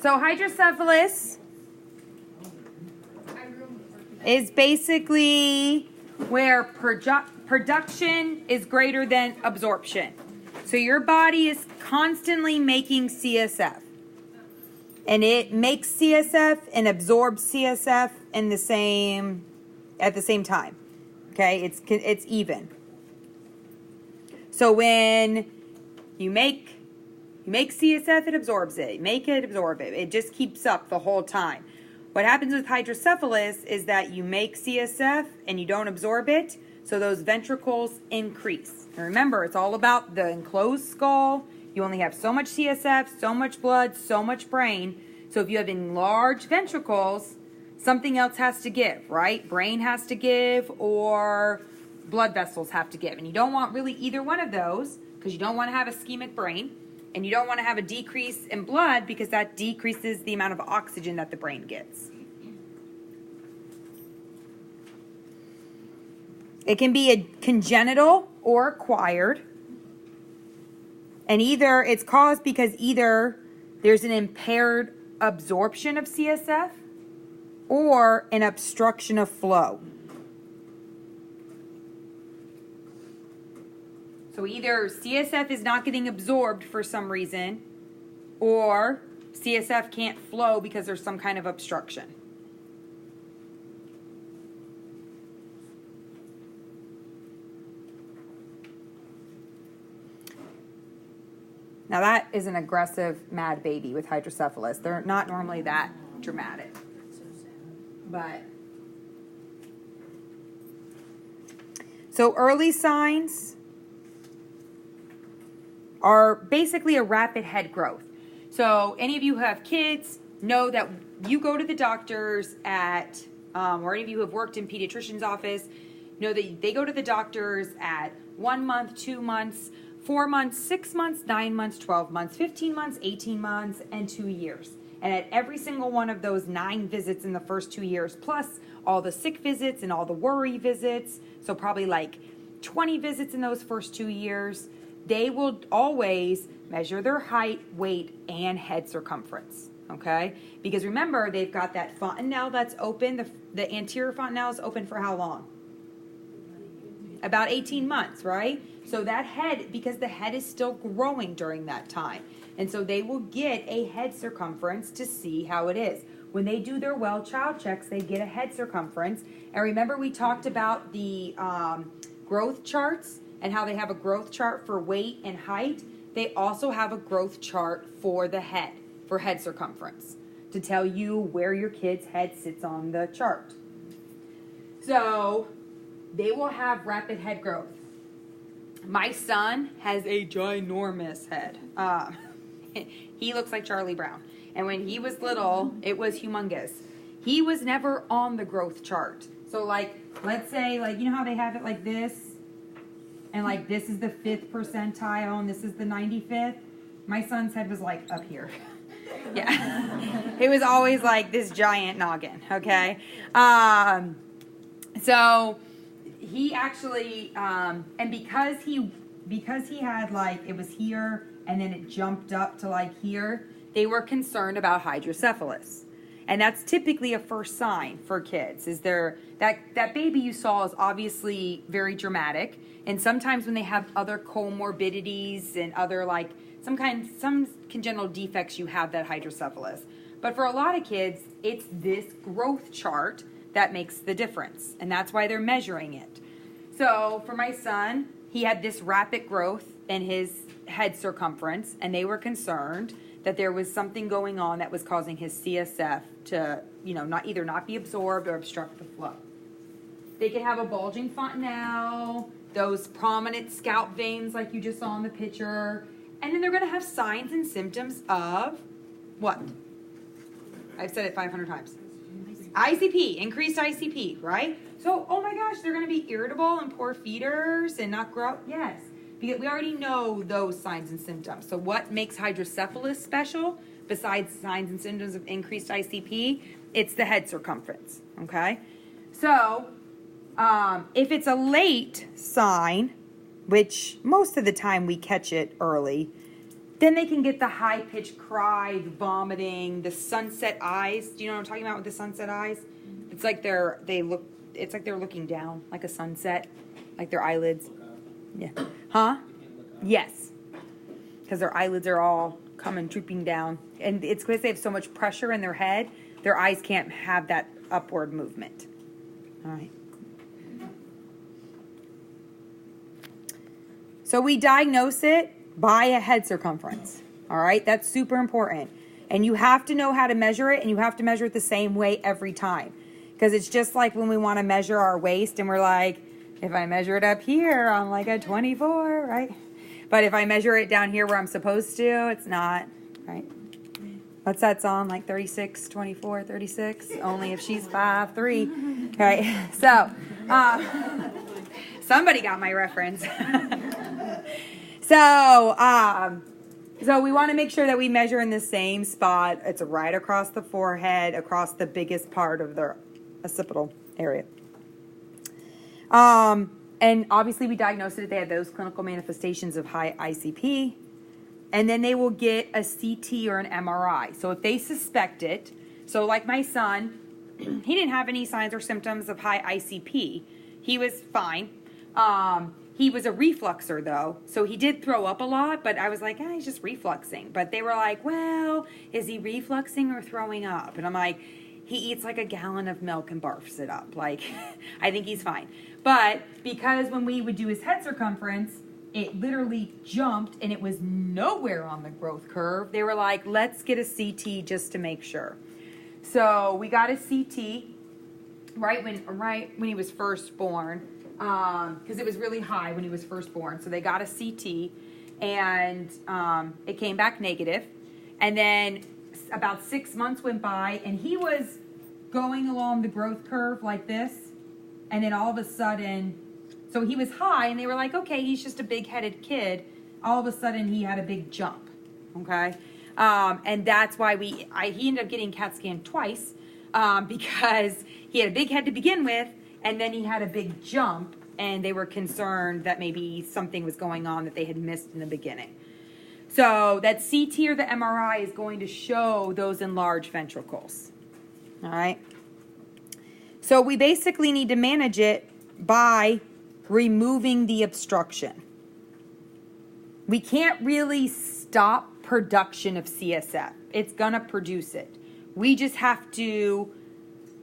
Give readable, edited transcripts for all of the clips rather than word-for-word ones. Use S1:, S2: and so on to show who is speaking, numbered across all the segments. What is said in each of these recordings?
S1: So hydrocephalus is basically where production is greater than absorption. So your body is constantly making CSF. And it makes CSF and absorbs CSF at the same time. Okay, it's even. So when you make CSF, it absorbs it. Make it, absorb it. It just keeps up the whole time. What happens with hydrocephalus is that you make CSF and you don't absorb it, so those ventricles increase. And remember, it's all about the enclosed skull. You only have so much CSF, so much blood, so much brain. So if you have enlarged ventricles, something else has to give, right? Brain has to give or blood vessels have to give. And you don't want really either one of those because you don't want to have ischemic brain. And you don't want to have a decrease in blood because that decreases the amount of oxygen that the brain gets. It can be a congenital or acquired. And either it's caused because either there's an impaired absorption of CSF or an obstruction of flow. So either CSF is not getting absorbed for some reason, or CSF can't flow because there's some kind of obstruction. Now that is an aggressive, mad baby with hydrocephalus. They're not normally that dramatic. But so early signs are basically a rapid head growth. So any of you who have kids know that you go to the doctors at, or any of you who have worked in pediatrician's office, know that they go to the doctors at 1 month, 2 months, 4 months, 6 months, 9 months, 12 months, 15 months, 18 months, and 2 years. And at every single one of those 9 visits in the first 2 years, plus all the sick visits and all the worry visits, so probably like 20 visits in those first 2 years, they will always measure their height, weight, and head circumference, okay? Because remember, they've got that fontanelle that's open. The anterior fontanelle is open for how long? About 18 months, right? So that head, because the head is still growing during that time. And so they will get a head circumference to see how it is. When they do their well child checks, they get a head circumference. And remember we talked about the growth charts and how they have a growth chart for weight and height. They also have a growth chart for the head, for head circumference, to tell you where your kid's head sits on the chart. So they will have rapid head growth. My son has a ginormous head. He looks like Charlie Brown. And when he was little, it was humongous. He was never on the growth chart. So like, let's say, like, you know how they have it like this? And like this is the 5th percentile and this is the 95th? My son's head was like up here. Yeah. It was always like this giant noggin, okay? So he actually, and because he had like, it was here and then it jumped up to like here, they were concerned about hydrocephalus. And that's typically a first sign for kids, is that baby you saw is obviously very dramatic. And sometimes when they have other comorbidities and other like some congenital defects, you have that hydrocephalus. But for a lot of kids, it's this growth chart that makes the difference. And that's why they're measuring it. So for my son, he had this rapid growth in his head circumference, and they were concerned that there was something going on that was causing his CSF to, not be absorbed or obstruct the flow. They could have a bulging fontanelle, those prominent scalp veins like you just saw in the picture, and then they're going to have signs and symptoms of what? I've said it 500 times. ICP, increased ICP, right? So, oh my gosh, they're going to be irritable and poor feeders and not grow. Yes, because we already know those signs and symptoms. So what makes hydrocephalus special, besides signs and symptoms of increased ICP? It's the head circumference, okay? So if it's a late sign, which most of the time we catch it early, Then they can get the high-pitched cry, the vomiting, the sunset eyes. Do you know what I'm talking about with the sunset eyes? It's like they're looking down, like a sunset, like their eyelids. Yeah. Huh? Yes. Because their eyelids are all coming drooping down. And it's because they have so much pressure in their head, their eyes can't have that upward movement. All right. So we diagnose it by a head circumference. All right, that's super important. And you have to know how to measure it, and you have to measure it the same way every time. Because it's just like when we want to measure our waist, and we're like, if I measure it up here, I'm like a 24, right? But if I measure it down here where I'm supposed to, it's not, right? What's that song? Like 36, 24, 36? Only if she's 5'3", right? So, somebody got my reference. So we want to make sure that we measure in the same spot. It's right across the forehead, across the biggest part of the occipital area. And obviously we diagnose it if they have those clinical manifestations of high ICP. And then they will get a CT or an MRI. So if they suspect it, so like my son, he didn't have any signs or symptoms of high ICP. He was fine. He was a refluxer, though, so he did throw up a lot, but I was like, he's just refluxing. But they were like, well, is he refluxing or throwing up? And I'm like, he eats like a gallon of milk and barfs it up. Like, I think he's fine. But because when we would do his head circumference, it literally jumped, and it was nowhere on the growth curve. They were like, let's get a CT just to make sure. So we got a CT right when he was first born. Because it was really high when he was first born. So they got a CT, and it came back negative. And then about 6 months went by, and he was going along the growth curve like this. And then all of a sudden, so he was high, and they were like, okay, he's just a big-headed kid. All of a sudden, he had a big jump, okay? And that's why he ended up getting CAT scanned twice, because he had a big head to begin with, and then he had a big jump, and they were concerned that maybe something was going on that they had missed in the beginning. So that CT or the MRI is going to show those enlarged ventricles. All right? So we basically need to manage it by removing the obstruction. We can't really stop production of CSF. It's going to produce it. We just have to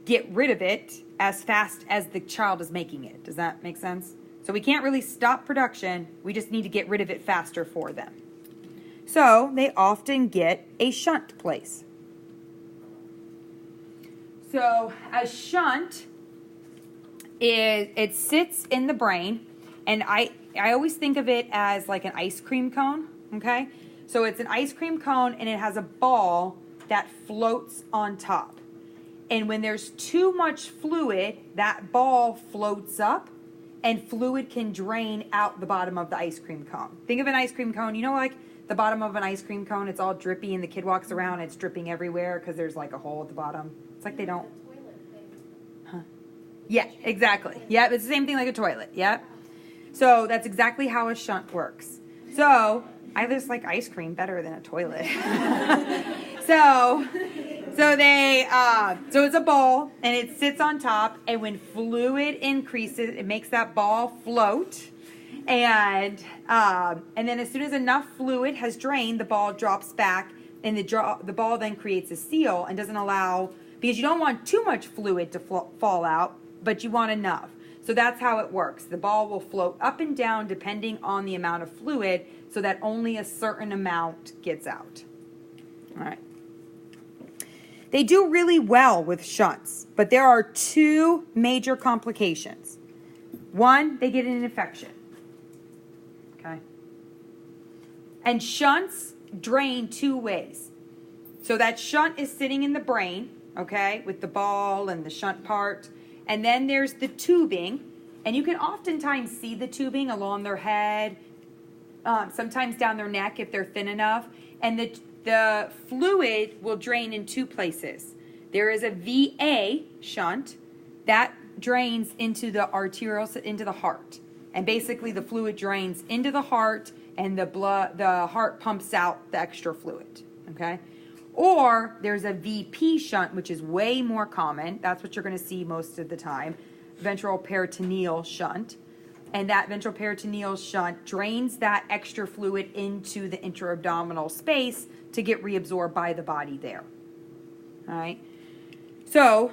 S1: get rid of it as fast as the child is making it. Does that make sense? So we can't really stop production. We just need to get rid of it faster for them. So they often get a shunt placed. So a shunt it sits in the brain, and I always think of it as like an ice cream cone, okay? So it's an ice cream cone, and it has a ball that floats on top. And when there's too much fluid, that ball floats up, and fluid can drain out the bottom of the ice cream cone. Think of an ice cream cone, like the bottom of an ice cream cone, it's all drippy, and the kid walks around, and it's dripping everywhere because there's like a hole at the bottom. It's like they don't... Huh. Yeah, exactly. Yeah, it's the same thing like a toilet. Yep. So that's exactly how a shunt works. So I just like ice cream better than a toilet. So it's a ball, and it sits on top, and when fluid increases, it makes that ball float, and then as soon as enough fluid has drained, the ball drops back, and the ball then creates a seal and doesn't allow, because you don't want too much fluid to fall out, but you want enough. So that's how it works. The ball will float up and down depending on the amount of fluid, so that only a certain amount gets out. All right. They do really well with shunts, but there are two major complications. One, they get an infection. Okay. And shunts drain two ways. So that shunt is sitting in the brain, okay, with the ball and the shunt part. And then there's the tubing, and you can oftentimes see the tubing along their head, sometimes down their neck if they're thin enough. And the fluid will drain in two places. There is a VA shunt that drains into the arterial, into the heart. And basically the fluid drains into the heart and the heart pumps out the extra fluid, okay? Or there's a VP shunt, which is way more common. That's what you're going to see most of the time, ventral peritoneal shunt. And that ventral peritoneal shunt drains that extra fluid into the intra-abdominal space to get reabsorbed by the body there. All right. So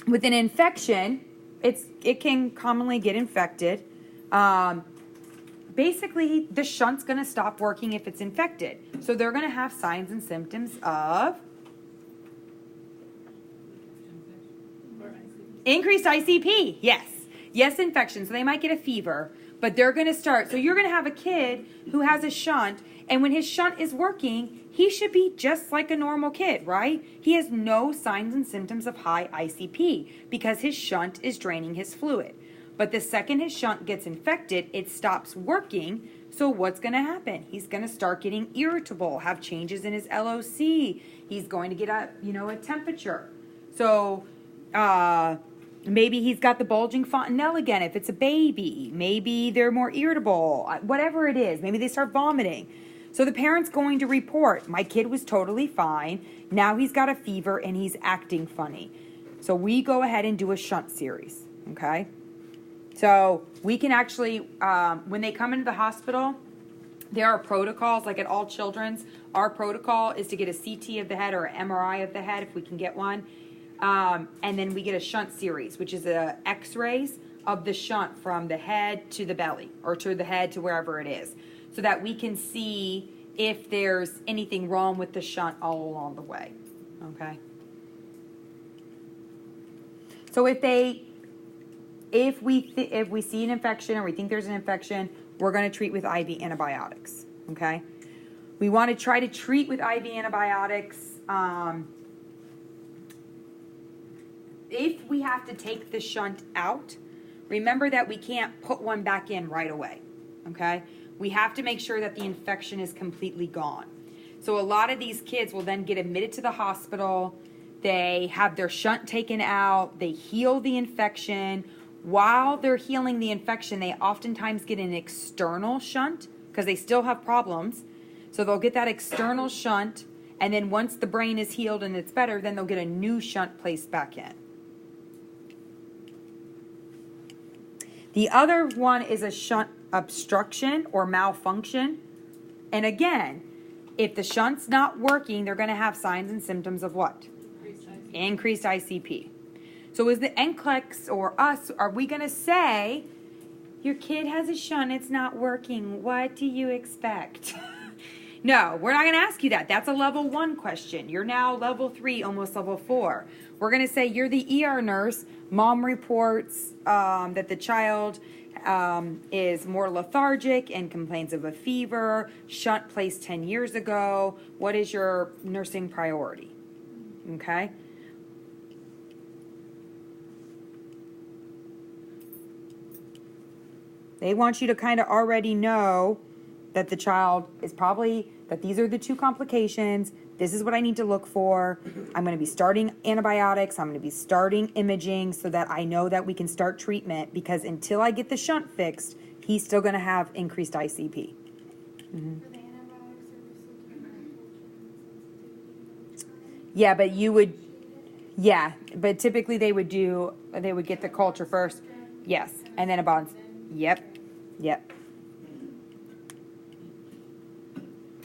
S1: with an infection, it can commonly get infected. Basically, the shunt's going to stop working if it's infected. So they're going to have signs and symptoms of increased ICP. Yes, infection. So they might get a fever, but they're going to start. So you're going to have a kid who has a shunt, and when his shunt is working, he should be just like a normal kid, right? He has no signs and symptoms of high ICP because his shunt is draining his fluid. But the second his shunt gets infected, it stops working. So what's going to happen? He's going to start getting irritable, have changes in his LOC. He's going to get a temperature. So maybe he's got the bulging fontanelle again if it's a baby. Maybe they're more irritable, whatever it is. Maybe they start vomiting. So the parent's going to report, my kid was totally fine. Now he's got a fever and he's acting funny. So we go ahead and do a shunt series, okay? So we can actually, when they come into the hospital, there are protocols, like at all children's. Our protocol is to get a CT of the head or an MRI of the head if we can get one. And then we get a shunt series, which is x-rays of the shunt from the head to the belly or to the head to wherever it is, so that we can see if there's anything wrong with the shunt all along the way, okay? So if we see an infection or we think there's an infection, we're going to treat with IV antibiotics, okay? We want to try to treat with IV antibiotics. If we have to take the shunt out, remember that we can't put one back in right away, okay? We have to make sure that the infection is completely gone. So a lot of these kids will then get admitted to the hospital. They have their shunt taken out. They heal the infection. While they're healing the infection, they oftentimes get an external shunt because they still have problems. So they'll get that external shunt, and then once the brain is healed and it's better, then they'll get a new shunt placed back in. The other one is a shunt obstruction or malfunction. And again, if the shunt's not working, they're going to have signs and symptoms of what? Increased ICP. So is the NCLEX or us, are we going to say, your kid has a shunt, it's not working, what do you expect? No, we're not going to ask you that. That's a level 1 question. You're now level 3, almost level 4. We're going to say you're the ER nurse. Mom reports that the child is more lethargic and complains of a fever. Shunt placed 10 years ago. What is your nursing priority? Okay. They want you to kind of already know that the child is probably, that these are the 2 complications. This is what I need to look for. I'm going to be starting antibiotics. I'm going to be starting imaging so that I know that we can start treatment, because until I get the shunt fixed, he's still going to have increased ICP. Mm-hmm. Yeah, but you would, yeah, but typically they would get the culture first. Yes, and then a bond. Yep.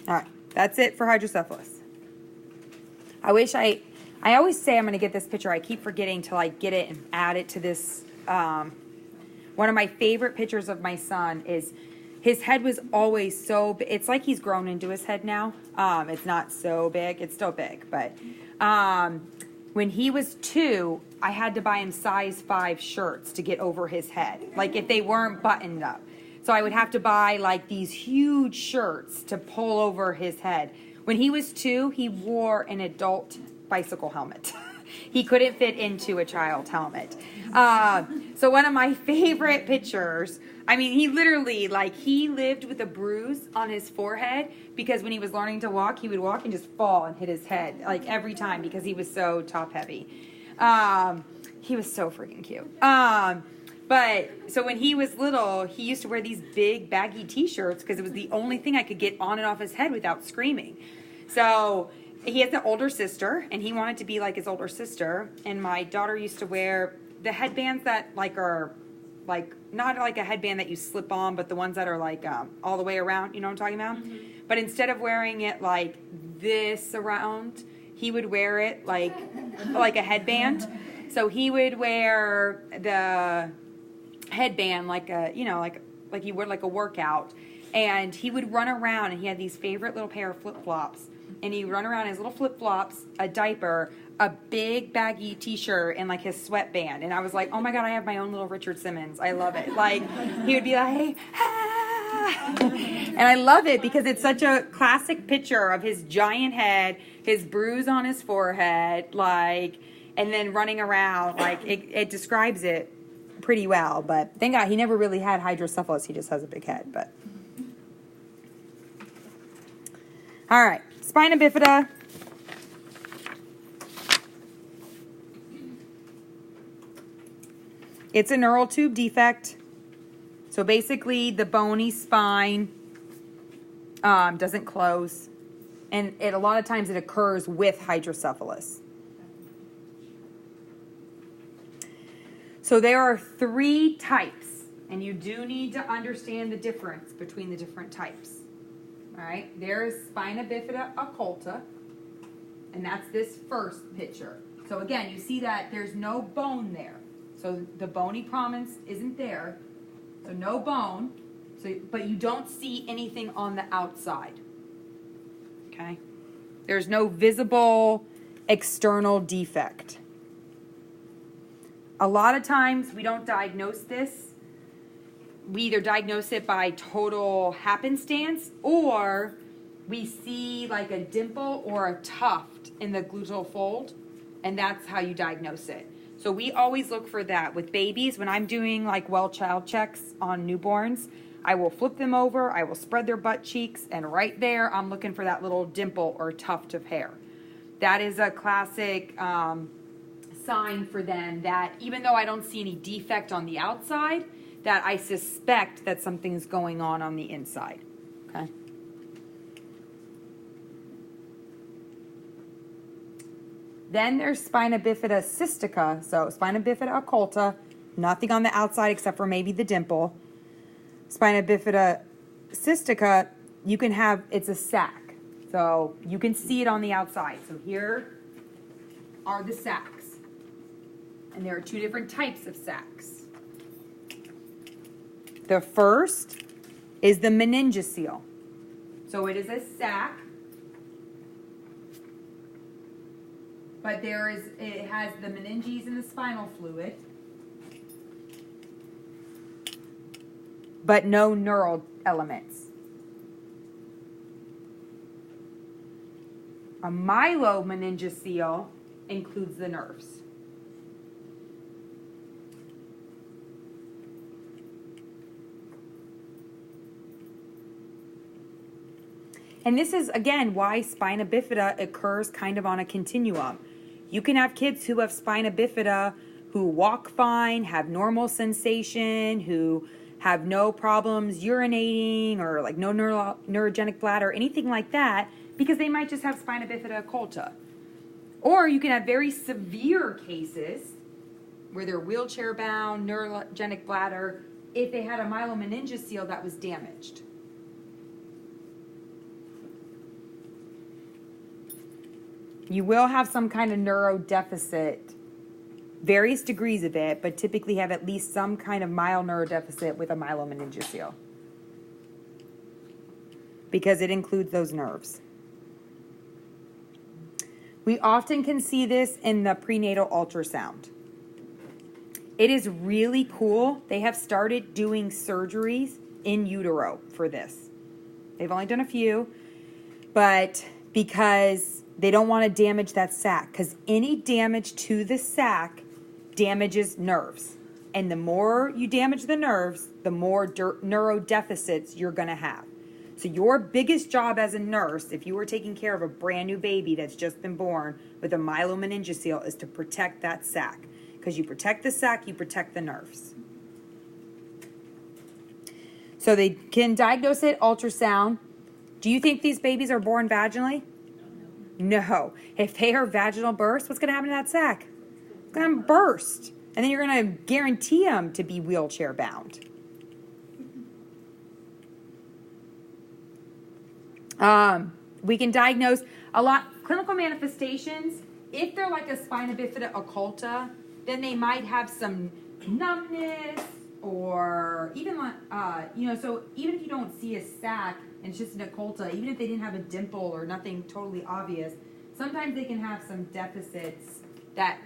S1: All right, that's it for hydrocephalus. I always say I'm going to get this picture. I keep forgetting to get it and add it to this. One of my favorite pictures of my son is his head was always so big. It's like he's grown into his head now. It's not so big. It's still big. But when he was 2, I had to buy him size 5 shirts to get over his head. Like if they weren't buttoned up. So I would have to buy these huge shirts to pull over his head. When he was 2, he wore an adult bicycle helmet. He couldn't fit into a child helmet. So one of my favorite pictures, I mean, he literally, he lived with a bruise on his forehead because when he was learning to walk, he would walk and just fall and hit his head, every time, because he was so top heavy. He was so freaking cute. But so when he was little, he used to wear these big baggy t-shirts because it was the only thing I could get on and off his head without screaming. So he has an older sister, and he wanted to be like his older sister. And my daughter used to wear the headbands that are not like a headband that you slip on, but the ones that are like all the way around. You know what I'm talking about? Mm-hmm. But instead of wearing it like this around, he would wear it like a headband. So he would wear the headband like you would like a workout, and he would run around, and he had these favorite little pair of flip-flops, and he'd run around in his little flip-flops, a diaper, a big baggy t-shirt, and like his sweatband. And I was like, oh my God, I have my own little Richard Simmons. I love it. Like he would be like, ah. And I love it because it's such a classic picture of his giant head, his bruise on his forehead, like, and then running around. Like it describes it pretty well. But thank God he never really had hydrocephalus. He just has a big head. But all right, spina bifida. It's a neural tube defect. So basically the bony spine doesn't close. And a lot of times it occurs with hydrocephalus. So there are 3 types. And you do need to understand the difference between the different types. All right. There's spina bifida occulta. And that's this first picture. So again, you see that there's no bone there. So the bony prominence isn't there. So no bone. But you don't see anything on the outside. Okay? There's no visible external defect. A lot of times we don't diagnose this. We either diagnose it by total happenstance, or we see like a dimple or a tuft in the gluteal fold, and that's how you diagnose it. So we always look for that. With babies, when I'm doing like well child checks on newborns, I will flip them over, I will spread their butt cheeks, and right there I'm looking for that little dimple or tuft of hair. That is a classic sign for them that even though I don't see any defect on the outside, that I suspect that something's going on the inside. Okay? Then there's spina bifida cystica. So spina bifida occulta, nothing on the outside except for maybe the dimple. Spina bifida cystica, you can have, it's a sac. So you can see it on the outside. So here are the sacs. And there are 2 different types of sacs. The first is the meningocele. So it is a sac. But it has the meninges and the spinal fluid, but no neural elements. A myelomeningocele includes the nerves. And this is, again, why spina bifida occurs kind of on a continuum. You can have kids who have spina bifida who walk fine, have normal sensation, who have no problems urinating or like no neurogenic bladder, anything like that, because they might just have spina bifida occulta. Or you can have very severe cases where they're wheelchair bound, neurogenic bladder, if they had a myelomeningocele that was damaged. You will have some kind of neuro deficit, various degrees of it, but typically have at least some kind of mild neurodeficit with a myelomeningocele, because it includes those nerves. We often can see this in the prenatal ultrasound. It is really cool. They have started doing surgeries in utero for this. They've only done a few, but because they don't want to damage that sac, because any damage to the sac damages nerves. And the more you damage the nerves, the more neurodeficits you're going to have. So your biggest job as a nurse, if you were taking care of a brand new baby that's just been born with a myelomeningocele, is to protect that sac. Because you protect the sac, you protect the nerves. So they can diagnose it ultrasound. Do you think these babies are born vaginally? No. If they are vaginal births, what's going to happen to that sac? It's going to burst. And then you're going to guarantee them to be wheelchair bound. We can diagnose a lot clinical manifestations. If they're like a spina bifida occulta, then they might have some numbness or even like, so even if you don't see a sac and it's just an occulta, even if they didn't have a dimple or nothing totally obvious, sometimes they can have some deficits that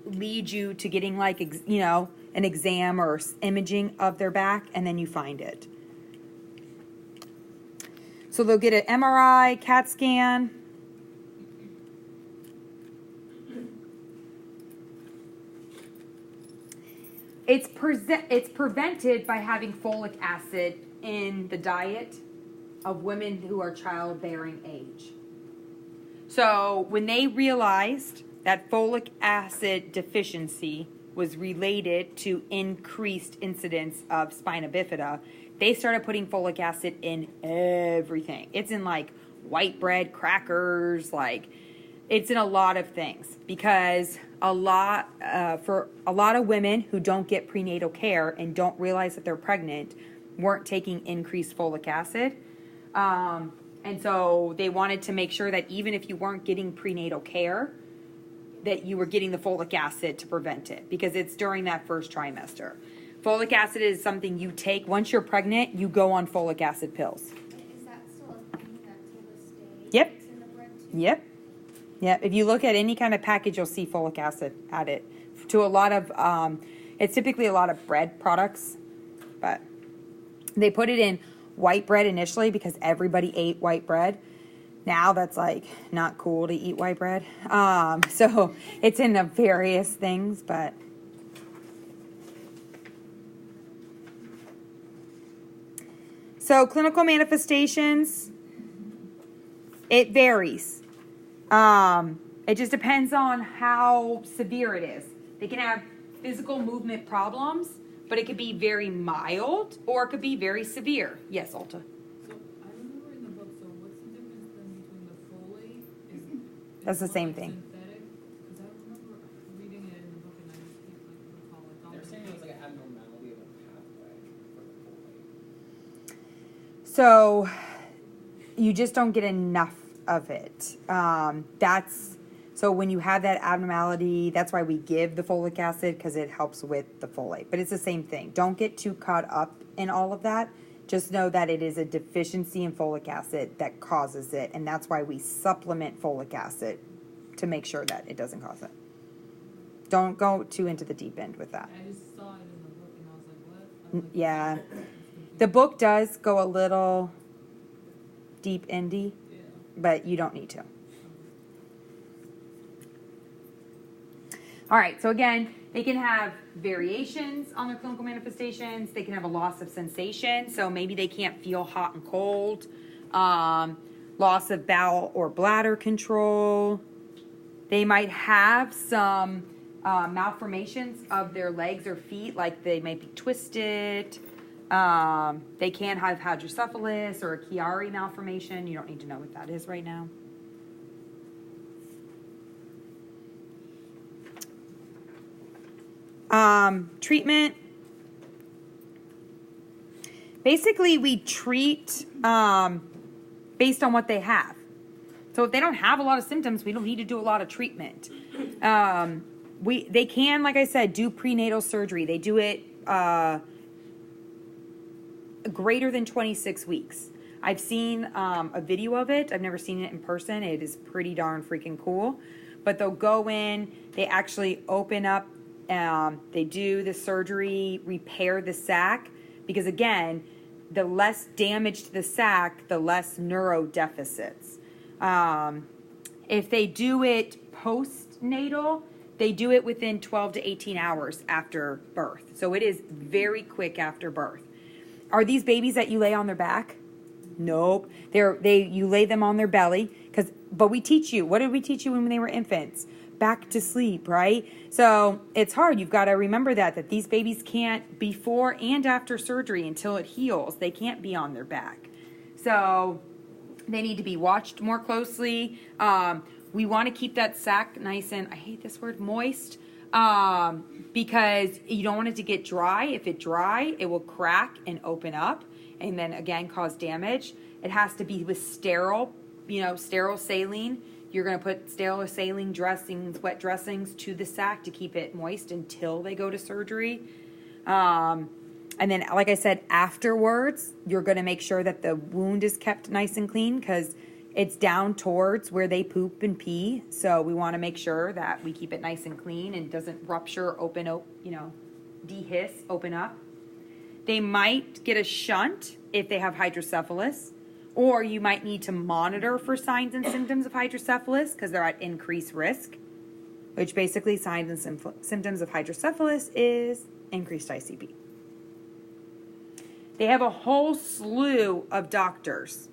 S1: lead you to getting like, an exam or imaging of their back, and then you find it. So they'll get an MRI, CAT scan. It's prevented by having folic acid in the diet of women who are childbearing age. So when they realized that folic acid deficiency was related to increased incidence of spina bifida, they started putting folic acid in everything. It's in like white bread, crackers, it's in a lot of things, because for a lot of women who don't get prenatal care and don't realize that they're pregnant weren't taking increased folic acid. And so they wanted to make sure that even if you weren't getting prenatal care, that you were getting the folic acid to prevent it, because it's during that first trimester. Folic acid is something you take. Once you're pregnant, you go on folic acid pills.
S2: Is that still a thing that to this day
S1: Yep.
S2: it's in the bread too?
S1: Yep. Yeah. If you look at any kind of package, you'll see folic acid added to a lot of, it's typically a lot of bread products, but they put it in white bread initially because everybody ate white bread. Now that's like not cool to eat white bread. So it's in the various things, but. So clinical manifestations, it varies. It just depends on how severe it is. They can have physical movement problems, but it could be very mild or it could be very severe. Yes, Alta.
S3: So I remember in the book, so what's the difference then between the folate?
S1: That's the same thing.
S3: Synthetic? Because I remember reading it in the book and I just can't recall it.
S4: They're saying it was like an abnormality of a pathway for the folate.
S1: So you just don't get enough of it. So when you have that abnormality, that's why we give the folic acid, because it helps with the folate. But it's the same thing. Don't get too caught up in all of that. Just know that it is a deficiency in folic acid that causes it, and that's why we supplement folic acid to make sure that it doesn't cause it. Don't go too into the deep end with that.
S3: I just saw it in the book and I was like, what?
S1: Yeah. The book does go a little deep indie,
S3: Yeah.
S1: but you don't need to. All right, so again, they can have variations on their clinical manifestations. They can have a loss of sensation, so maybe they can't feel hot and cold. Loss of bowel or bladder control. They might have some malformations of their legs or feet, like they might be twisted. They can have hydrocephalus or a Chiari malformation. You don't need to know what that is right now. Treatment. Basically, we treat based on what they have. So if they don't have a lot of symptoms, we don't need to do a lot of treatment. They can, like I said, do prenatal surgery. They do it greater than 26 weeks. I've seen a video of it. I've never seen it in person. It is pretty darn freaking cool. But they'll go in, they actually open up, they do the surgery, repair the sac, because again, the less damage to the sac, the less neuro deficits. If they do it postnatal, they do it within 12 to 18 hours after birth. So it is very quick after birth. Are these babies that you lay on their back? Nope. You lay them on their belly, But we teach you. What did we teach you when they were infants? Back to sleep, right? So it's hard. You've got to remember that these babies can't, before and after surgery, until it heals, they can't be on their back. So they need to be watched more closely. We want to keep that sac nice and, I hate this word, moist, because you don't want it to get dry. If it's dry, it will crack and open up and then again cause damage. It has to be with sterile saline. You're going to put sterile saline dressings, wet dressings to the sac to keep it moist until they go to surgery. And then, like I said, afterwards, you're going to make sure that the wound is kept nice and clean because it's down towards where they poop and pee. So we want to make sure that we keep it nice and clean and doesn't rupture, dehiss, open up. They might get a shunt if they have hydrocephalus, or you might need to monitor for signs and symptoms of hydrocephalus because they're at increased risk, which basically signs and symptoms of hydrocephalus is increased ICP. They have a whole slew of doctors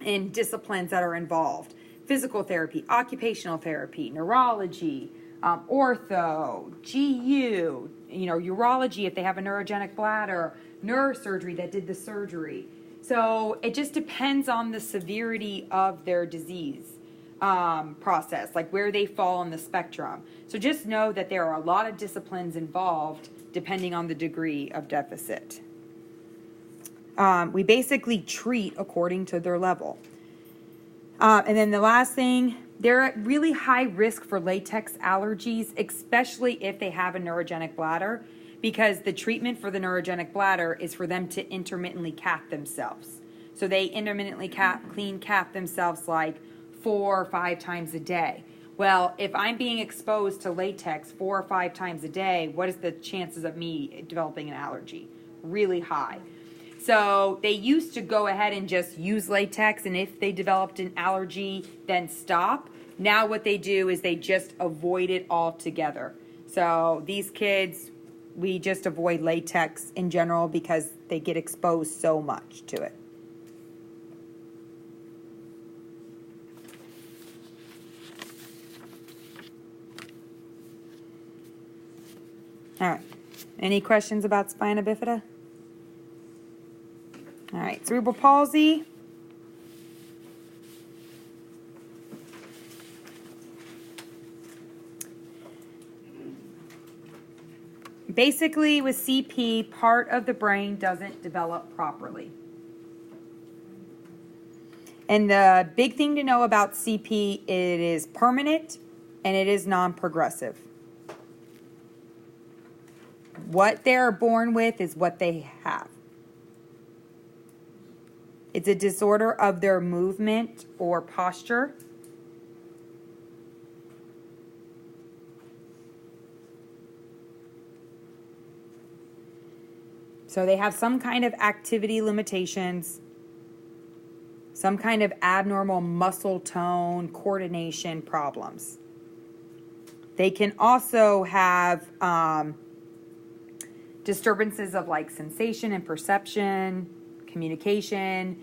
S1: and disciplines that are involved. Physical therapy, occupational therapy, neurology, ortho, GU, urology if they have a neurogenic bladder, neurosurgery that did the surgery. So it just depends on the severity of their disease process, like where they fall on the spectrum. So just know that there are a lot of disciplines involved depending on the degree of deficit. We basically treat according to their level. And then the last thing, they're at really high risk for latex allergies, especially if they have a neurogenic bladder, because the treatment for the neurogenic bladder is for them to intermittently cath themselves. So they intermittently clean cath themselves like 4 or 5 times a day. Well, if I'm being exposed to latex 4 or 5 times a day, what is the chances of me developing an allergy? Really high. So they used to go ahead and just use latex, and if they developed an allergy, then stop. Now what they do is they just avoid it altogether. So these kids, we just avoid latex in general because they get exposed so much to it. All right. Any questions about spina bifida? All right, cerebral palsy. Basically, with CP, part of the brain doesn't develop properly. And the big thing to know about CP, it is permanent and it is non-progressive. What they're born with is what they have. It's a disorder of their movement or posture. So they have some kind of activity limitations, some kind of abnormal muscle tone, coordination problems. They can also have disturbances of like sensation and perception, communication,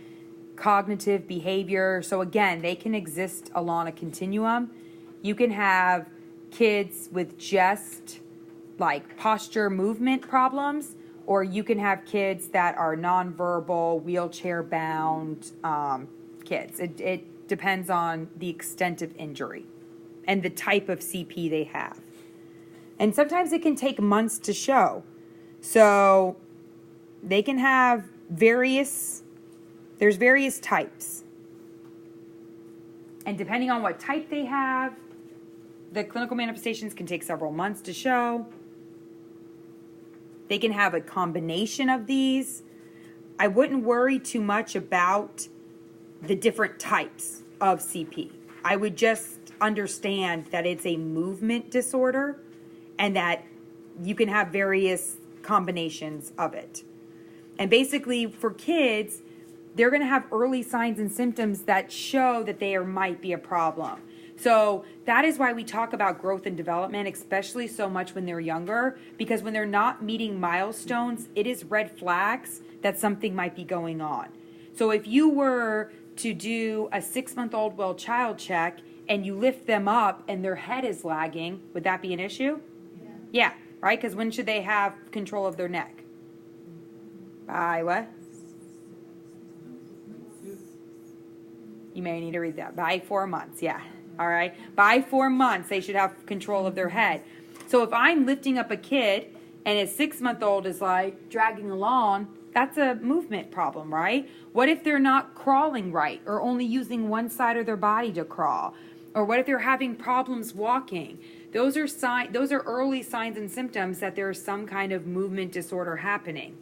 S1: cognitive behavior. So again, they can exist along a continuum. You can have kids with just like posture movement problems, or you can have kids that are nonverbal, wheelchair bound kids. It depends on the extent of injury and the type of CP they have. And sometimes it can take months to show. So they can have there's various types. And depending on what type they have, the clinical manifestations can take several months to show. They can have a combination of these. I wouldn't worry too much about the different types of CP. I would just understand that it's a movement disorder and that you can have various combinations of it. And basically, for kids, they're going to have early signs and symptoms that show that there might be a problem. So that is why we talk about growth and development, especially so much when they're younger, because when they're not meeting milestones, it is red flags that something might be going on. So if you were to do a 6-month-old well child check and you lift them up and their head is lagging, would that be an issue? Yeah, right? Because when should they have control of their neck? By what? You may need to read that. By 4 months, yeah. All right. By 4 months, they should have control of their head. So if I'm lifting up a kid and a 6-month-old is like dragging along, that's a movement problem, right? What if they're not crawling right or only using one side of their body to crawl? Or what if they're having problems walking? Those are early signs and symptoms that there's some kind of movement disorder happening.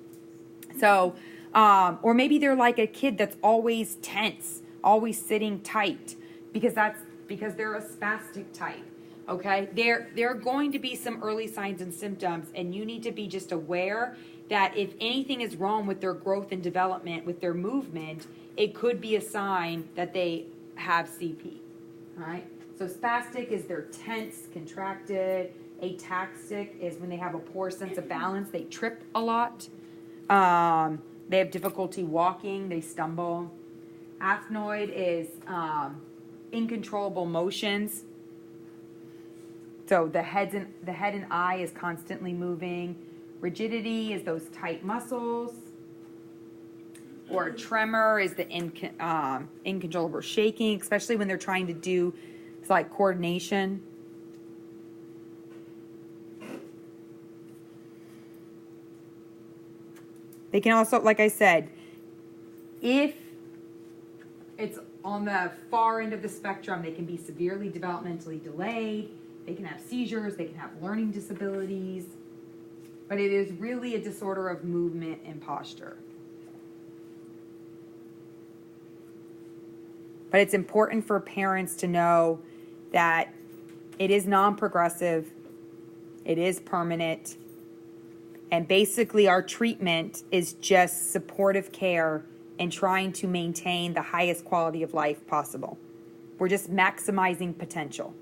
S1: So, or maybe they're like a kid that's always tense, always sitting tight, because they're a spastic type. Okay, there are going to be some early signs and symptoms, and you need to be just aware that if anything is wrong with their growth and development, with their movement, it could be a sign that they have CP. All right. So spastic is they're tense, contracted. Ataxic is when they have a poor sense of balance. They trip a lot. They have difficulty walking. They stumble. Aphnoid is incontrollable motions. So the head and eye is constantly moving. Rigidity is those tight muscles. Or a tremor is the incontrollable shaking, especially when they're trying to do like coordination. They can also, like I said, if it's on the far end of the spectrum, they can be severely developmentally delayed. They can have seizures. They can have learning disabilities. But it is really a disorder of movement and posture. But it's important for parents to know that it is non-progressive, it is permanent, and basically our treatment is just supportive care and trying to maintain the highest quality of life possible. We're just maximizing potential.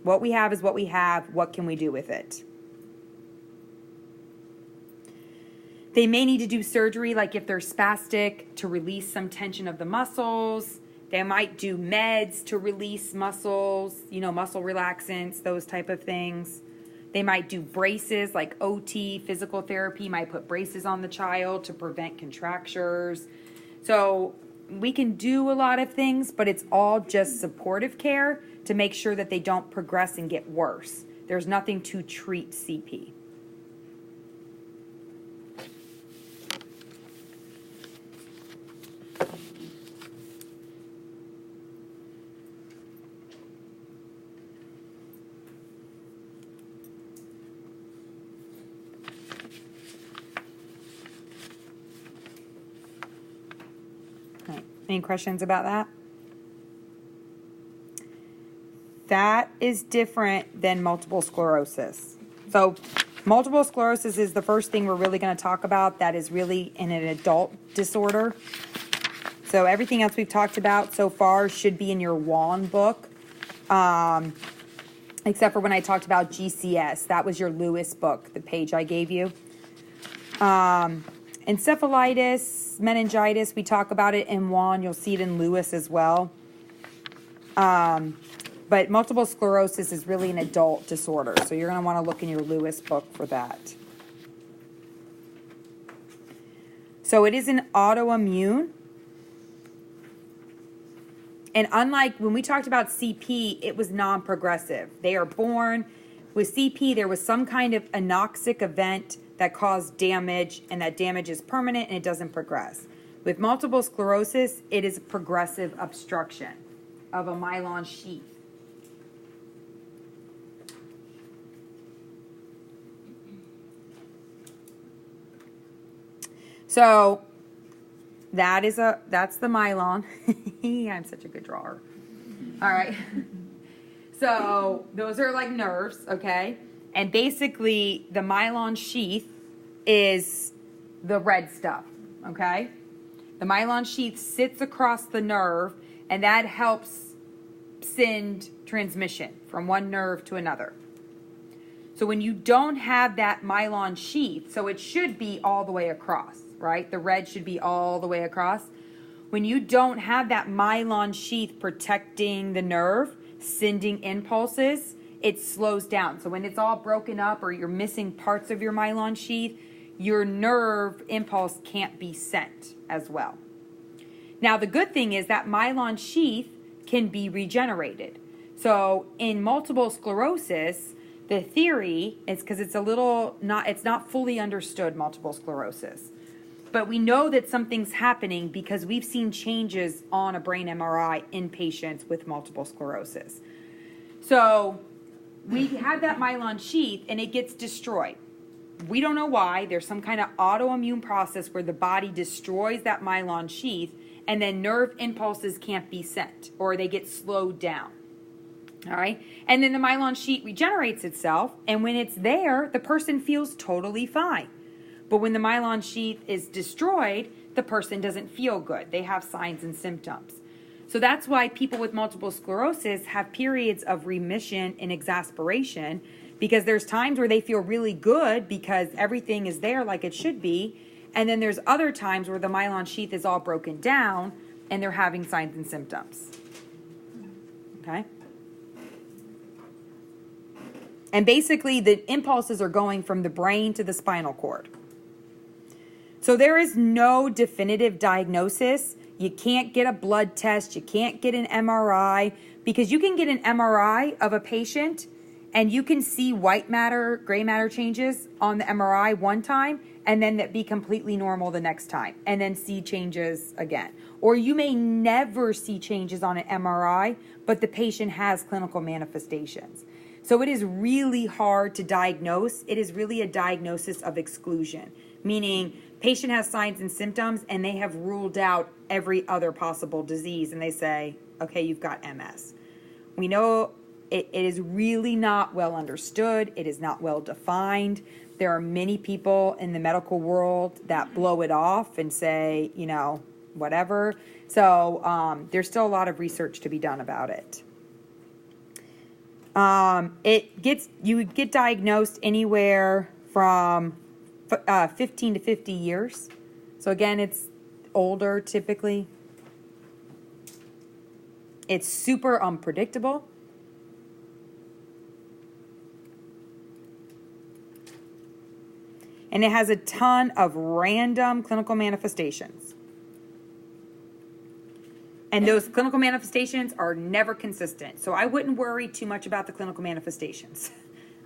S1: What we have is what we have. What can we do with it? They may need to do surgery, like if they're spastic, to release some tension of the muscles. They might do meds to release muscles, muscle relaxants, those type of things. They might do braces, like OT, physical therapy, might put braces on the child to prevent contractures. So we can do a lot of things, but it's all just supportive care to make sure that they don't progress and get worse. There's nothing to treat CP. Any questions about that? That is different than multiple sclerosis. So multiple sclerosis is the first thing we're really going to talk about that is really in an adult disorder. So everything else we've talked about so far should be in your WAN book, except for when I talked about GCS. That was your Lewis book, the page I gave you. Encephalitis, meningitis, we talk about it in WAN. You'll see it in Lewis as well. But multiple sclerosis is really an adult disorder, so you're going to want to look in your Lewis book for that. So it is an autoimmune. And unlike when we talked about CP, it was non-progressive. They are born with CP. There was some kind of anoxic event that caused damage, and that damage is permanent and it doesn't progress. With multiple sclerosis, it is progressive obstruction of a myelin sheath. So that's the myelin. I'm such a good drawer. All right. So those are like nerves, okay? And basically, the myelin sheath is the red stuff, okay? The myelin sheath sits across the nerve, and that helps send transmission from one nerve to another. So when you don't have that myelin sheath, so it should be all the way across, right? The red should be all the way across. when you don't have that myelin sheath protecting the nerve, sending impulses, it slows down. So when it's all broken up or you're missing parts of your myelin sheath, your nerve impulse can't be sent as well. Now, the good thing is that myelin sheath can be regenerated. So in multiple sclerosis, the theory is, because it's not fully understood, multiple sclerosis. But we know that something's happening because we've seen changes on a brain MRI in patients with multiple sclerosis. So we have that myelin sheath and it gets destroyed. We don't know why. There's some kind of autoimmune process where the body destroys that myelin sheath and then nerve impulses can't be sent or they get slowed down. All right. And then the myelin sheath regenerates itself. And when it's there, the person feels totally fine. But when the myelin sheath is destroyed, the person doesn't feel good. They have signs and symptoms. So that's why people with multiple sclerosis have periods of remission and exasperation, because there's times where they feel really good because everything is there like it should be. And then there's other times where the myelin sheath is all broken down and they're having signs and symptoms. Okay? And basically the impulses are going from the brain to the spinal cord. So there is no definitive diagnosis. You can't get a blood test. You can't get an MRI, because you can get an MRI of a patient and you can see white matter, gray matter changes on the MRI one time and then that be completely normal the next time and then see changes again. Or you may never see changes on an MRI, but the patient has clinical manifestations. So it is really hard to diagnose. It is really a diagnosis of exclusion, meaning patient has signs and symptoms and they have ruled out every other possible disease and they say, okay, you've got MS. We know it is really not well understood. It is not well defined. There are many people in the medical world that blow it off and say, whatever. So there's still a lot of research to be done about it. You would get diagnosed anywhere from 15 to 50 years. So again, it's older typically. It's super unpredictable. And it has a ton of random clinical manifestations. And those clinical manifestations are never consistent. So I wouldn't worry too much about the clinical manifestations.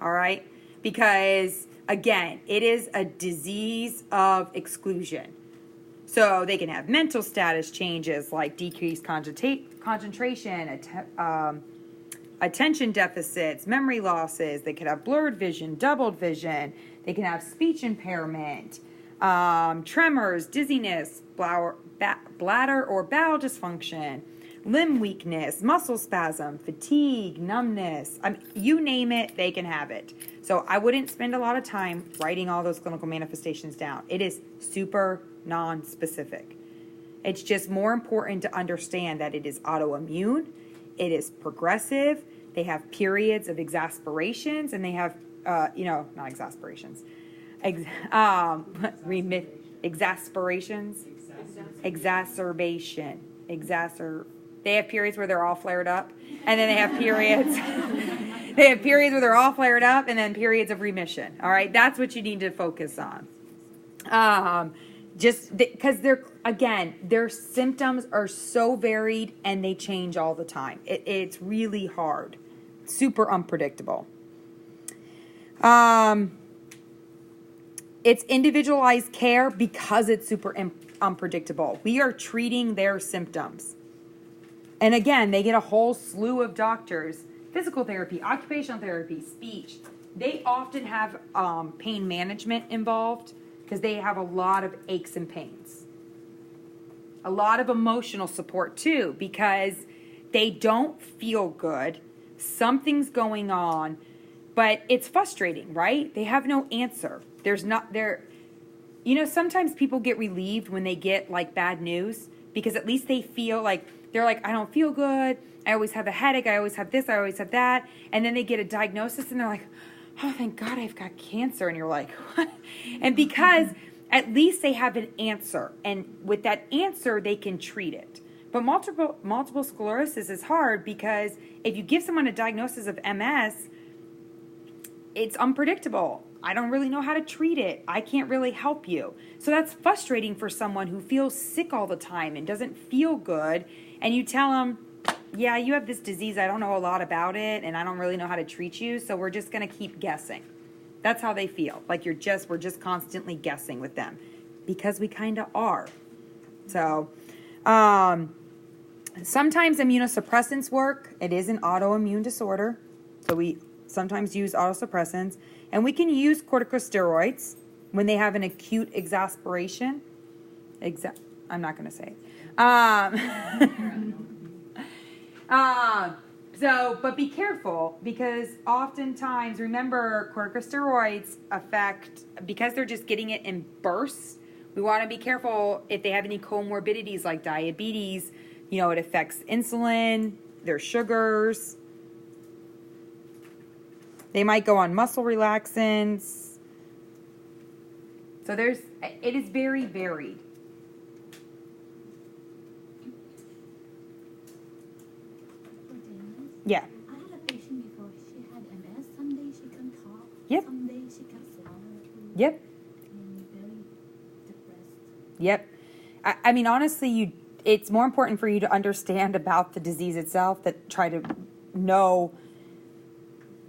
S1: All right? Because, again, it is a disease of exclusion. So they can have mental status changes like decreased concentration, attention deficits, memory losses. They could have blurred vision, doubled vision. They can have speech impairment, tremors, dizziness, bladder or bowel dysfunction, limb weakness, muscle spasm, fatigue, numbness. You name it, they can have it. So I wouldn't spend a lot of time writing all those clinical manifestations down. It is super non-specific. It's just more important to understand that it is autoimmune, it is progressive, they have periods of exasperations, and they have, not exasperations, exacerbation. They have periods where they're all flared up, and then they have periods. They have periods where they're all flared up, and then periods of remission. All right, that's what you need to focus on. Just because their symptoms are so varied and they change all the time. It's really hard, super unpredictable. It's individualized care because it's super unpredictable. We are treating their symptoms. And again, they get a whole slew of doctors, physical therapy, occupational therapy, speech. They often have pain management involved because they have a lot of aches and pains. A lot of emotional support too, because they don't feel good. Something's going on, but it's frustrating, right? They have no answer. Sometimes people get relieved when they get like bad news because at least they feel like, they're like, I don't feel good. I always have a headache. I always have this. I always have that. And then they get a diagnosis and they're like, oh, thank God I've got cancer. And you're like, what? And because at least they have an answer. And with that answer, they can treat it. But multiple sclerosis is hard because if you give someone a diagnosis of MS, it's unpredictable. I don't really know how to treat it. I can't really help you. So that's frustrating for someone who feels sick all the time and doesn't feel good. And you tell them, yeah, you have this disease. I don't know a lot about it, and I don't really know how to treat you. So we're just going to keep guessing. That's how they feel. Like we're just constantly guessing with them, because we kind of are. So, sometimes immunosuppressants work. It is an autoimmune disorder, so we sometimes use autosuppressants, and we can use corticosteroids when they have an acute exasperation. I'm not going to say it. But be careful, because oftentimes, remember, corticosteroids affect, because they're just getting it in bursts, we want to be careful if they have any comorbidities like diabetes. It affects insulin, their sugars. They might go on muscle relaxants. So it is very varied. Yeah.
S2: I had a patient before. She had MS. Some days she can talk.
S1: Yep.
S2: Some days she can swallow.
S1: Yep.
S2: And very depressed.
S1: Yep. I mean, honestly, it's more important for you to understand about the disease itself than try to know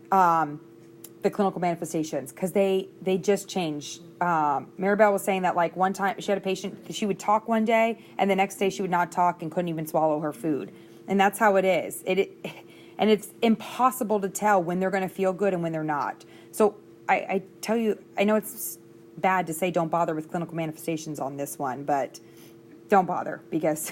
S1: the clinical manifestations, because they just change. Maribel was saying that, like, one time she had a patient, she would talk one day and the next day she would not talk and couldn't even swallow her food. And that's how it is. And it's impossible to tell when they're going to feel good and when they're not. So I tell you, I know it's bad to say don't bother with clinical manifestations on this one, but don't bother, because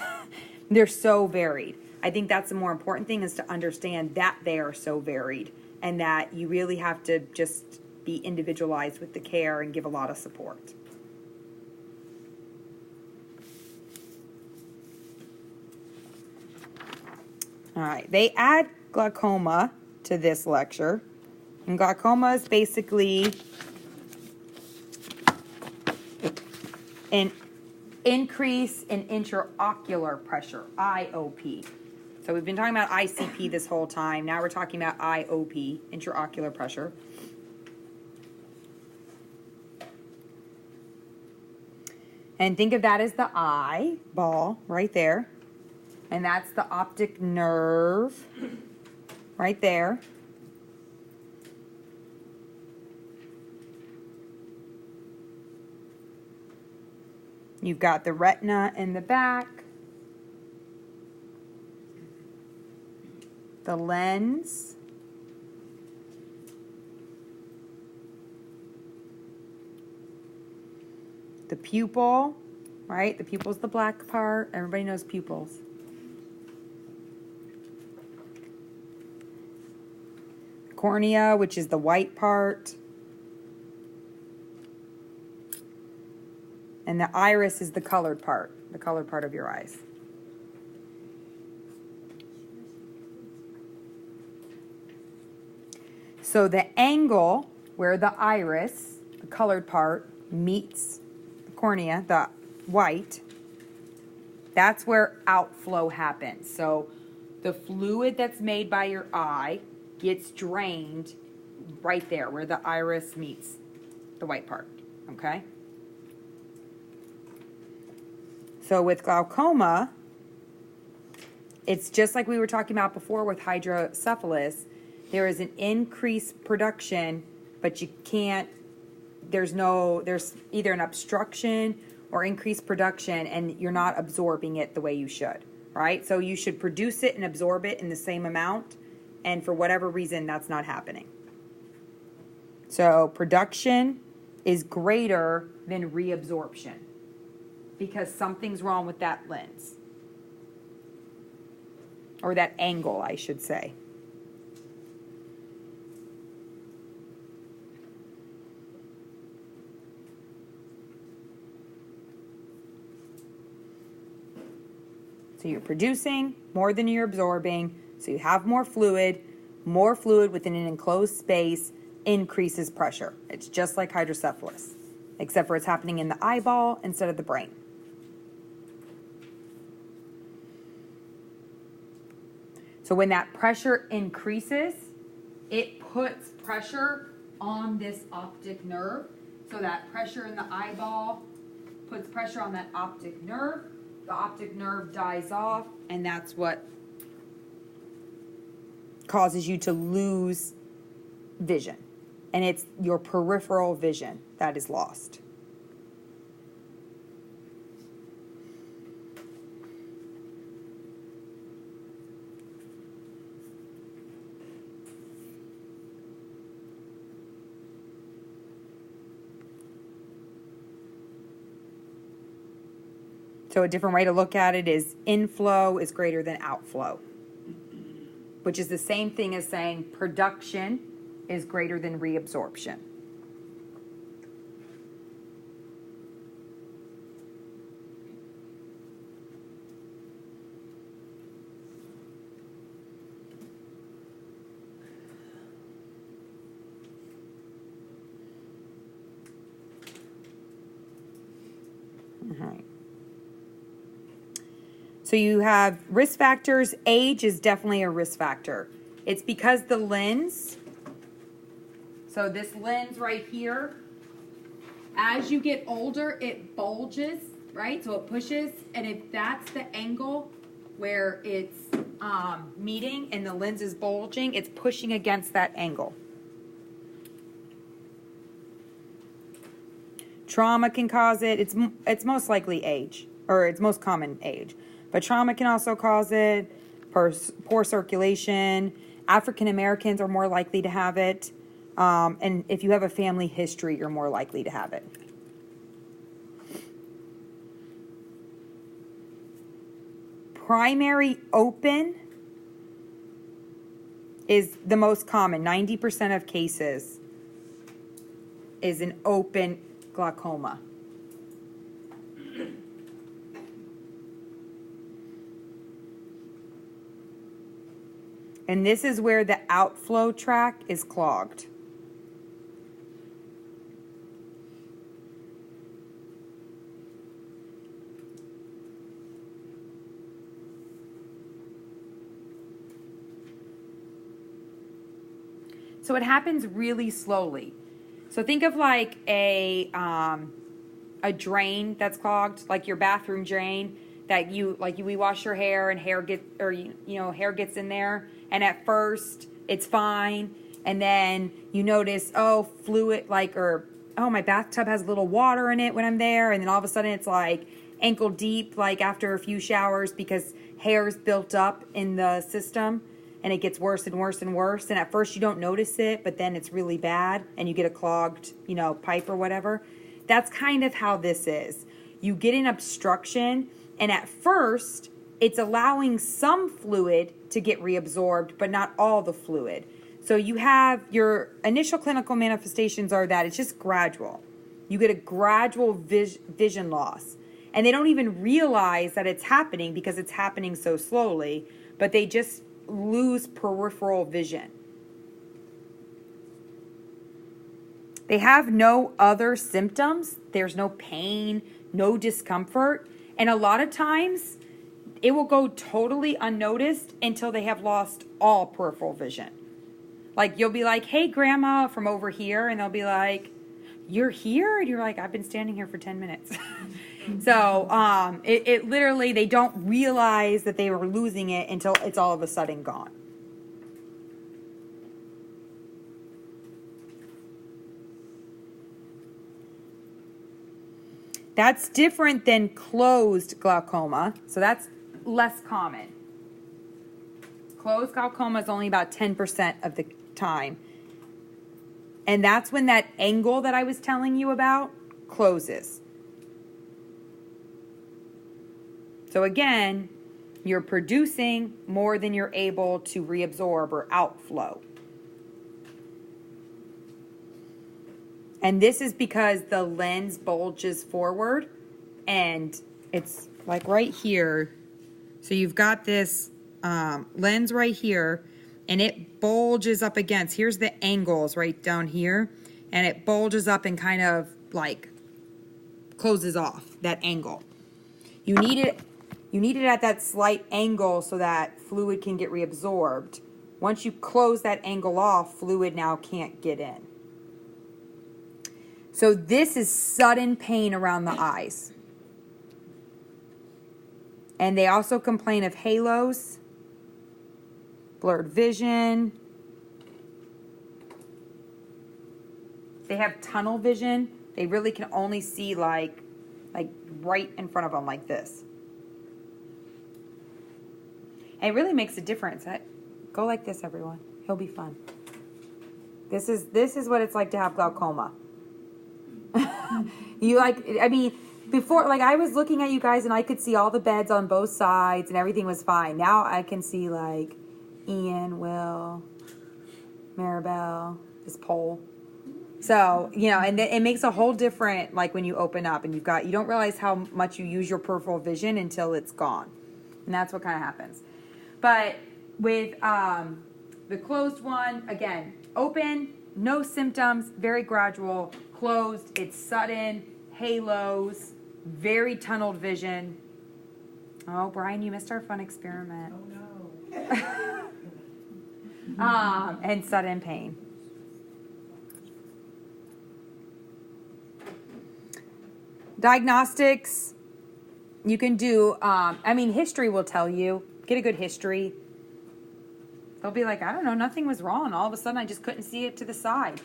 S1: they're so varied. I think that's the more important thing, is to understand that they are so varied, and that you really have to just be individualized with the care and give a lot of support. All right, they add glaucoma to this lecture. And glaucoma is basically an increase in intraocular pressure, IOP. So we've been talking about ICP this whole time. Now we're talking about IOP, intraocular pressure. And think of that as the eyeball right there. And that's the optic nerve right there. You've got the retina in the back, the lens, the pupil, right? The pupil's the black part. Everybody knows pupils. Cornea, which is the white part. And the iris is the colored part of your eyes. So the angle where the iris, the colored part, meets the cornea, the white, that's where outflow happens. So the fluid that's made by your eye gets drained right there where the iris meets the white part, okay? So with glaucoma, it's just like we were talking about before with hydrocephalus. There is an increased production, but you can't, there's either an obstruction or increased production, and you're not absorbing it the way you should, right? So you should produce it and absorb it in the same amount, and for whatever reason, that's not happening. So production is greater than reabsorption, because something's wrong with that lens. Or that angle, I should say. So you're producing more than you're absorbing, so you have more fluid within an enclosed space increases pressure. It's just like hydrocephalus. except for it's happening in the eyeball instead of the brain. So when that pressure increases, it puts pressure on this optic nerve. So that pressure in the eyeball puts pressure on that optic nerve. The optic nerve dies off, and that's what causes you to lose vision. And it's your peripheral vision that is lost. So a different way to look at it is inflow is greater than outflow, which is the same thing as saying production is greater than reabsorption. All right. So you have risk factors. Age is definitely a risk factor. It's because the lens, so this lens right here, as you get older, it bulges, right? So it pushes, and if that's the angle where it's meeting and the lens is bulging, it's pushing against that angle. Trauma can cause it. It's most likely age, or it's most common age. But trauma can also cause it, poor circulation. African Americans are more likely to have it. And if you have a family history, you're more likely to have it. Primary open is the most common. 90% of cases is an open glaucoma. And this is where the outflow tract is clogged. So it happens really slowly. So think of like a drain that's clogged, like your bathroom drain that we wash your hair and hair gets in there. And at first it's fine, and then you notice, fluid, my bathtub has a little water in it when I'm there, and then all of a sudden it's like ankle deep, like after a few showers, because hair's built up in the system, and it gets worse and worse and worse. And at first you don't notice it, but then it's really bad, and you get a clogged, pipe or whatever. That's kind of how this is. You get an obstruction, and at first it's allowing some fluid to get reabsorbed, but not all the fluid. So you have your initial clinical manifestations are that it's just gradual. You get a gradual vision loss. And they don't even realize that it's happening because it's happening so slowly, but they just lose peripheral vision. They have no other symptoms. There's no pain, no discomfort. And a lot of times, it will go totally unnoticed until they have lost all peripheral vision. Like, you'll be like, hey, grandma, from over here. And they'll be like, you're here? And you're like, I've been standing here for 10 minutes. So it literally, they don't realize that they were losing it until it's all of a sudden gone. That's different than closed glaucoma. So that's less common. Closed glaucoma is only about 10% of the time. And that's when that angle that I was telling you about closes. So again, you're producing more than you're able to reabsorb or outflow. And this is because the lens bulges forward, and it's like right here. So you've got this lens right here, and it bulges up against, here's the angles right down here, and it bulges up and kind of like closes off, that angle. You need it at that slight angle so that fluid can get reabsorbed. Once you close that angle off, fluid now can't get in. So this is sudden pain around the eyes. And they also complain of halos, blurred vision. They have tunnel vision. They really can only see like right in front of them like this. And it really makes a difference. Go like this, everyone. He'll be fun. This is what it's like to have glaucoma. Before, like, I was looking at you guys and I could see all the beds on both sides and everything was fine. Now I can see, like, Ian, Will, Maribel, this pole. So, and it makes a whole different, like, when you open up and you don't realize how much you use your peripheral vision until it's gone. And that's what kind of happens. But with the closed one, again, open, no symptoms, very gradual. Closed, it's sudden, halos, very tunneled vision. Oh, Brian, you missed our fun experiment.
S4: Oh no.
S1: And sudden pain. Diagnostics, you can do, history will tell you. Get a good history. They'll be like, I don't know, nothing was wrong. All of a sudden, I just couldn't see it to the side.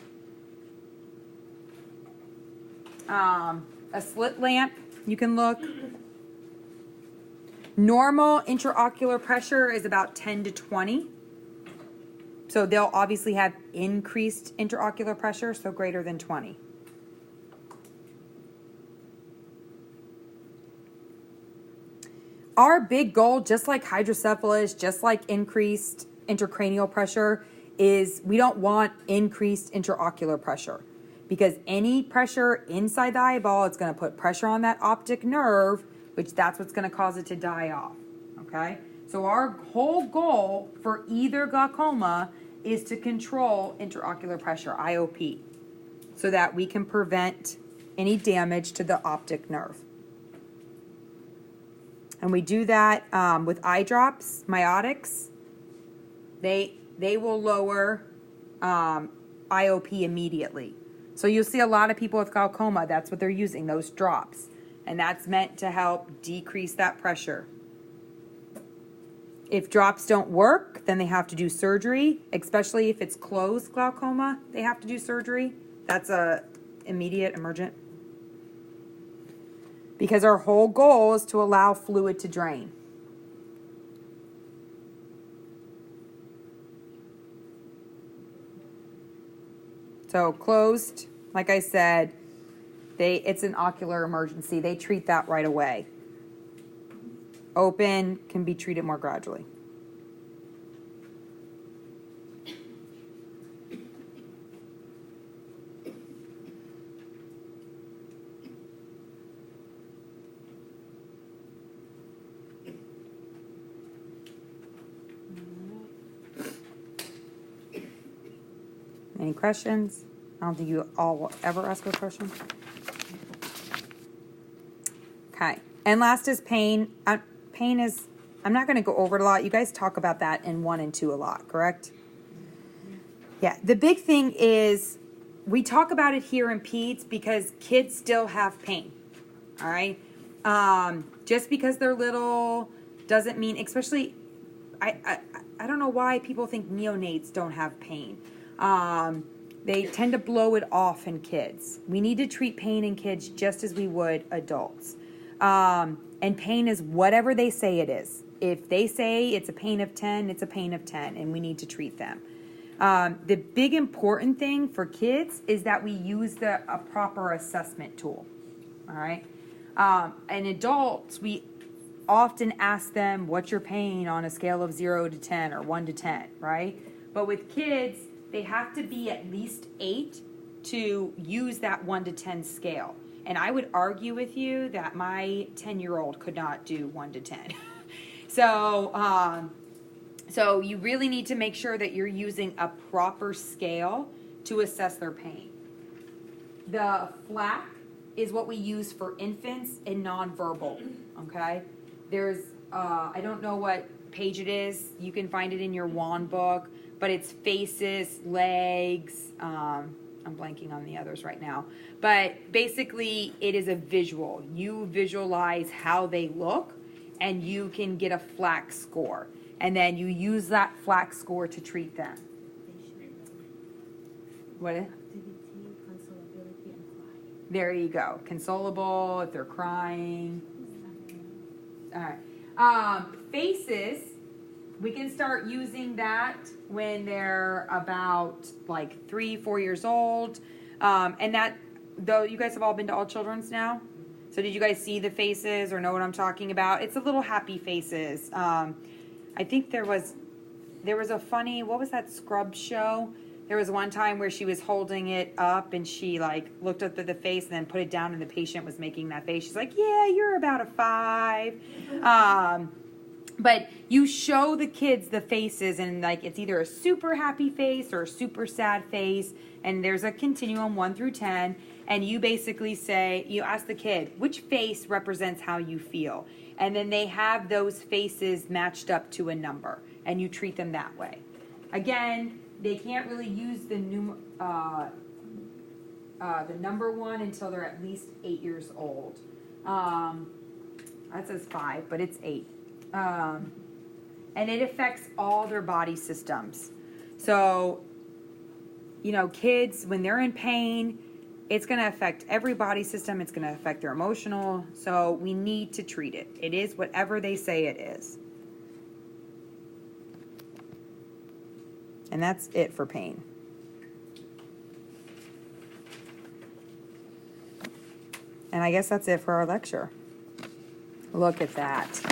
S1: A slit lamp, you can look. Normal intraocular pressure is about 10 to 20. So they'll obviously have increased intraocular pressure, so greater than 20. Our big goal, just like hydrocephalus, just like increased intracranial pressure, is we don't want increased intraocular pressure. Because any pressure inside the eyeball, it's going to put pressure on that optic nerve, which that's what's going to cause it to die off. Okay? So our whole goal for either glaucoma is to control intraocular pressure, IOP, so that we can prevent any damage to the optic nerve. And we do that with eye drops, miotics. They will lower IOP immediately. So you'll see a lot of people with glaucoma, that's what they're using, those drops. And that's meant to help decrease that pressure. If drops don't work, then they have to do surgery, especially if it's closed glaucoma, they have to do surgery. That's a immediate, emergent. Because our whole goal is to allow fluid to drain. So closed, like I said, it's an ocular emergency. They treat that right away. Open can be treated more gradually. Any questions? I don't think you all will ever ask a question. Okay. And last is pain. Pain is, I'm not going to go over it a lot. You guys talk about that in 1 and 2 a lot, correct? Yeah. The big thing is we talk about it here in peds because kids still have pain. All right. Just because they're little doesn't mean, especially, I don't know why people think neonates don't have pain. They tend to blow it off in kids. We need to treat pain in kids just as we would adults. And pain is whatever they say it is. If they say it's a pain of 10, it's a pain of 10, and we need to treat them. The big important thing for kids is that we use a proper assessment tool. All right? And adults, we often ask them, what's your pain on a scale of 0 to 10 or 1 to 10, right? But with kids, they have to be at least 8 to use that 1 to 10 scale. And I would argue with you that my 10-year-old could not do 1 to 10. So you really need to make sure that you're using a proper scale to assess their pain. The FLAC is what we use for infants and nonverbal. Okay, there's I don't know what page it is. You can find it in your WAN book, but it's faces, legs. I'm blanking on the others right now, but basically it is a visual. You visualize how they look, and you can get a FLAC score, and then you use that FLAC score to treat them. What?
S2: Activity, consolability, and cry.
S1: There you go. Consolable if they're crying. All right. Faces, we can start using that when they're about like 3-4 years old. And that, though, you guys have all been to All Children's now? So did you guys see the faces or know what I'm talking about? It's a little happy faces. I think there was a funny, what was that Scrub show? There was one time where she was holding it up and she like looked up at the face and then put it down and the patient was making that face. She's like, yeah, you're about a 5. But you show the kids the faces and like it's either a super happy face or a super sad face. And there's a continuum 1 through 10. And you basically say, you ask the kid, which face represents how you feel? And then they have those faces matched up to a number. And you treat them that way. Again, they can't really use the number one until they're at least 8 years old. That says 5, but it's 8. And it affects all their body systems. So, kids, when they're in pain, it's going to affect every body system. It's going to affect their emotional. So we need to treat it. It is whatever they say it is. And that's it for pain. And I guess that's it for our lecture. Look at that.